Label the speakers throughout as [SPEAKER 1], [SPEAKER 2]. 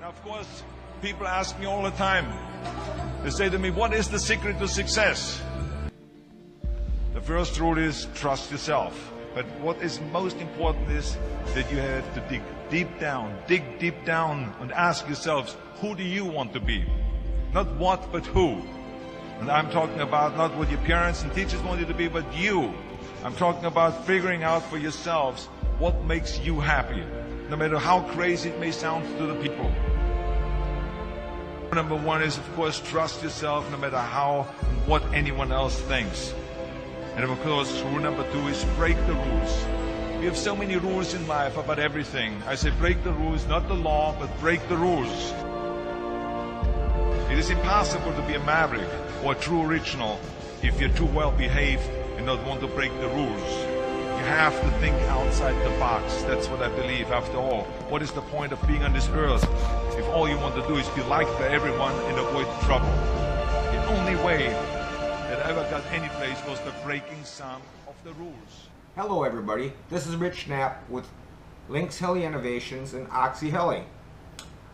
[SPEAKER 1] Now, of course, people ask me all the time, they say to me, what is the secret to success? The first rule is trust yourself. But what is most important is that you have to dig deep down and ask yourselves, who do you want to be? Not what, but who. And I'm talking about not what your parents and teachers want you to be, but you. I'm talking about figuring out for yourselves what makes you happy, no matter how crazy it may sound to the people. Number one is, of course, trust yourself no matter how and what anyone else thinks. And of course, rule number two is break the rules. We have so many rules in life about everything. I say break the rules, not the law, but break the rules. It is impossible to be a maverick or a true original if you're too well behaved and not want to break the rules. You have to think outside the box. That's what I believe. After all, what is the point of being on this earth if all you want to do is be liked by everyone and avoid trouble? The only way that I ever got any place was by breaking some of the rules.
[SPEAKER 2] Hello everybody, this is Rich Knapp with Lynx Heli Innovations and OXY Heli.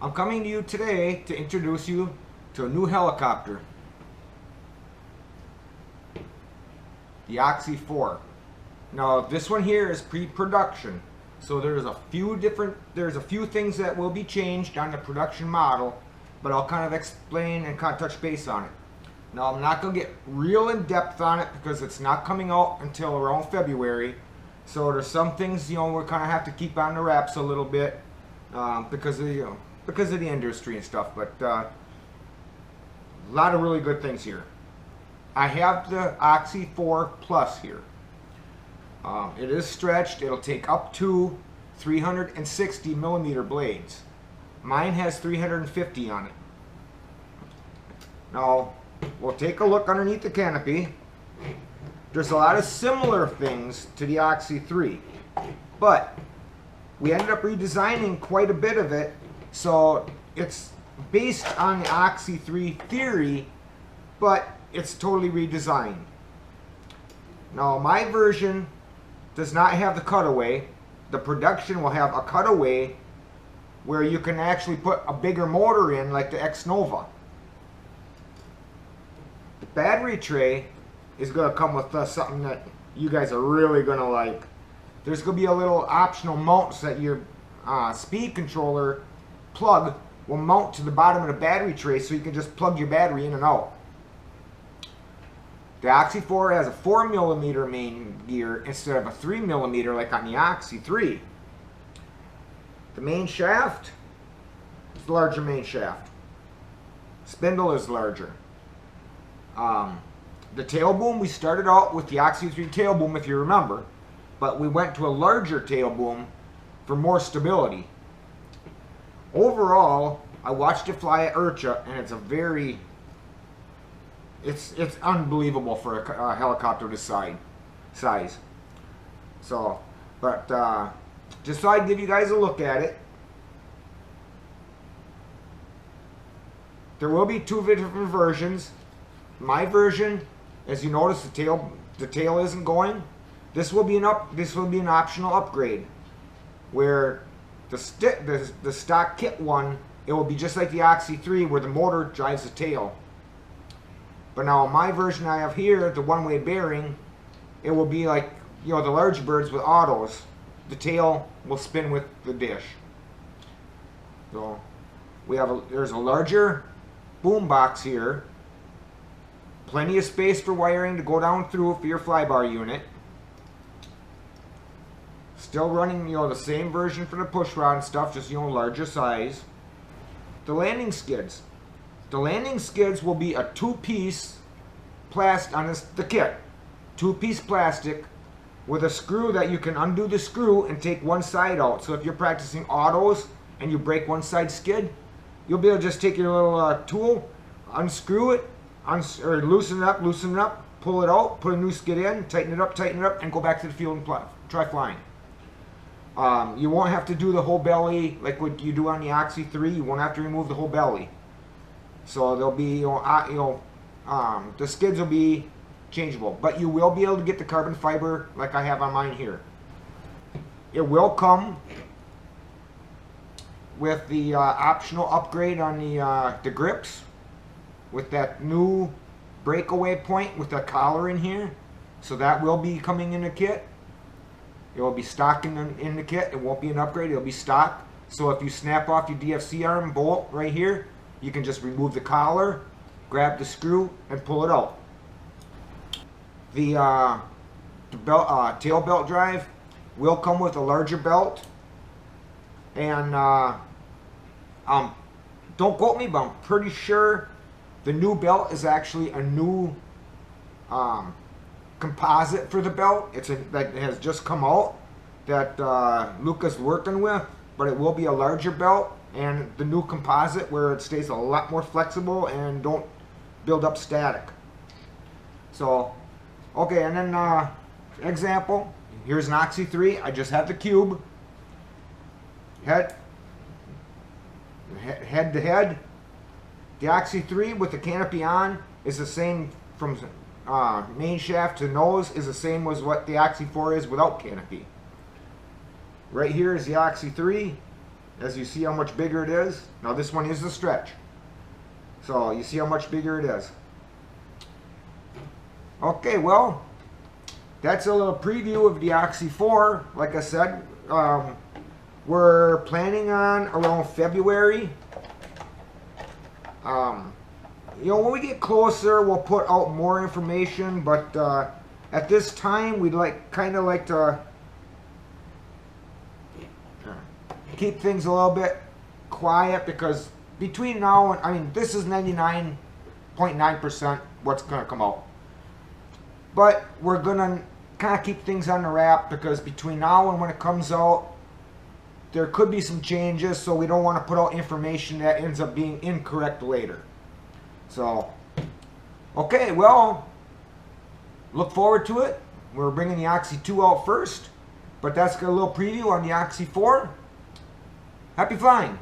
[SPEAKER 2] I'm coming to you today to introduce you to a new helicopter, the OXY 4. Now this one here is pre-production, so there's a few things that will be changed on the production model, but I'll kind of explain and kind of touch base on it. Now I'm not going to get real in depth on it because it's not coming out until around February, so there's some things we kind of have to keep on the wraps a little bit because of the industry and stuff. But a lot of really good things here. I have the OXY 4 Plus here. It is stretched. It'll take up to 360 millimeter blades. Mine has 350 on it. Now we'll take a look underneath the canopy. There's a lot of similar things to the OXY 3, but we ended up redesigning quite a bit of it, so it's based on the OXY 3 theory, but it's totally redesigned. Now my version does not have the cutaway. The production will have a cutaway where you can actually put a bigger motor in, like the X Nova. The battery tray is going to come with something that you guys are really going to like. There's going to be a little optional mount that your speed controller plug will mount to the bottom of the battery tray, so you can just plug your battery in and out. The OXY 4 has a 4mm main gear instead of a 3mm like on the OXY 3. The main shaft is a larger main shaft. Spindle is larger. The tail boom, we started out with the OXY 3 tail boom, if you remember, but we went to a larger tail boom for more stability. Overall, I watched it fly at IRCHA, and it's unbelievable for a helicopter this size. So, but just so I give you guys a look at it, there will be two different versions. My version, as you notice, the tail isn't going. This will be an optional upgrade, where the stock kit one, it will be just like the OXY 3, where the motor drives the tail. But now my version I have here, the one-way bearing, it will be like the large birds with autos. The tail will spin with the dish. So there's a larger boom box here. Plenty of space for wiring to go down through for your flybar unit. Still running, the same version for the push rod and stuff, just, larger size. The landing skids. The landing skids will be a two-piece plastic on the kit. Two-piece plastic with a screw that you can undo the screw and take one side out. So if you're practicing autos and you break one side skid, you'll be able to just take your little tool, unscrew it, or loosen it up, pull it out, put a new skid in, tighten it up, and go back to the field and try flying. You won't have to do the whole belly like what you do on the OXY 3. You won't have to remove the whole belly. So there'll be, the skids will be changeable, but you will be able to get the carbon fiber like I have on mine here. It will come with the optional upgrade on the grips, with that new breakaway point with the collar in here. So that will be coming in the kit. It will be stock in the kit. It won't be an upgrade. It'll be stock. So if you snap off your DFC arm bolt right here, you can just remove the collar, grab the screw, and pull it out. The tail belt drive will come with a larger belt. And don't quote me, but I'm pretty sure the new belt is actually a new composite for the belt. That has just come out that Luca's working with, but it will be a larger belt and the new composite where it stays a lot more flexible and don't build up static. So, okay, and then example, here's an OXY3. I just have the cube. Head to head. The OXY3 with the canopy on is the same from main shaft to nose, is the same as what the OXY4 is without canopy. Right here is the OXY3. As you see how much bigger it is. Now this one is the stretch. So you see how much bigger it is. Okay, well, that's a little preview of the OXY4. Like I said, we're planning on around February. You know, when we get closer, we'll put out more information. But at this time, we'd kind of like to keep things a little bit quiet, because between now and, I mean, this is 99.9% what's going to come out. But we're going to kind of keep things on the wrap, because between now and when it comes out, there could be some changes, so we don't want to put out information that ends up being incorrect later. So, okay, well, look forward to it. We're bringing the OXY2 out first, but that's got a little preview on the OXY4. Happy flying!